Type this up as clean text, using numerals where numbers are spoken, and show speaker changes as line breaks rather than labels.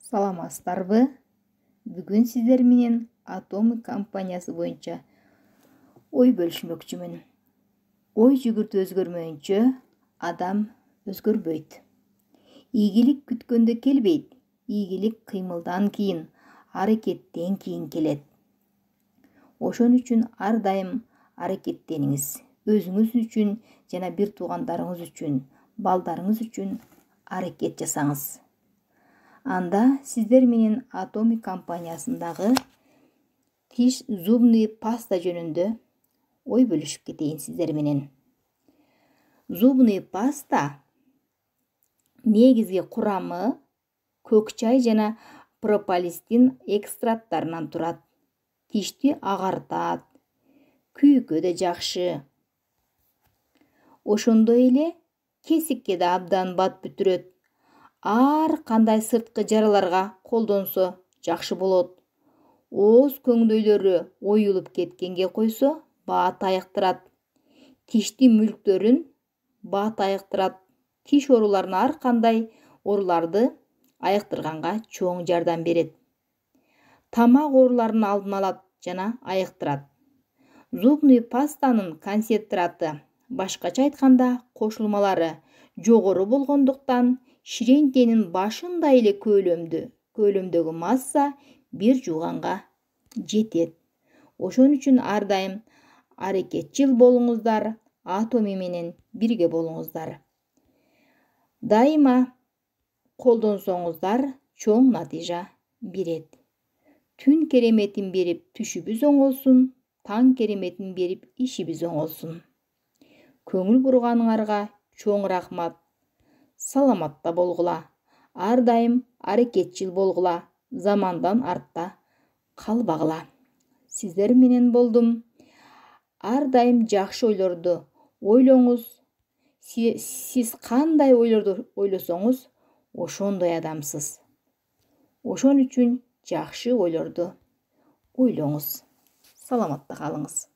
Саламатсыздарбы? Бүгүн сиздер менен Atomic компаниясы боюнча ой бөлүшмөкчүмүн. Ой жүгүртү өзгөрмөйүнчө адам өзгөрбөйт. Ийгилик күткөндө келбейт. Ийгилик кыймылдан кийин, аракеттен кийин келет. Ошон үчүн ар дайым аракеттениңиз. Өзүңүз үчүн жана бир туугандарыңыз үчүн, балдарыңыз үчүн аракет жасаңыз. Анда сиздер менен Atomic компаниясындагы тиш зубный паста жөнүндө ой бөлүшүп кетейин сиздер менен. Зубный паста негизги курамы көк чай жана прополистин экстракттарынан турат. Тишти агартат, күйүүккө да жакшы. Ошондой эле кесикке да абдан бат бүтүрөт. Ар кандай сырткы жараларга колдонсо жакшы болот. Ооз көңдөйлөрү оюлуп кеткенге койсо баат айыктырат. Тиштин мүлктөрүн баат айыктырат. Тиш ооруларын ар кандай ооруларды айыктырганга чоң жардам берет. Тамак ооруларын алдын алат жана айыктырат. Зубный пастанын концентраты, башкача айтканда кошулмалары жогору болгондуктан ширеңкенин башындай эле көлөмдөгү масса бир жууганга жетет. Ошон үчүн ар дайым аракетчил болуңуздар, Atomic менен бирге болуңуздар. Дайыма колдонсоңуздар чоң натыйжа берет. Түн кереметин берип түшүбүз оңолсун, таң кереметин берип ишибиз оңолсун. Көңүл бурганыңарга чоң рахмат. Саламатта болгула. Ар дайым аракетчил болгула. Замандан артта калбагыла. Сиздер менен болдум. Ар дайым жакшы ойлорду ойлоңуз. Сиз кандай ойлорду ойлосоңуз, ошондой адамсыз. Ошон үчүн жакшы ойлорду ойлоңуз. Саламатта калыңыз.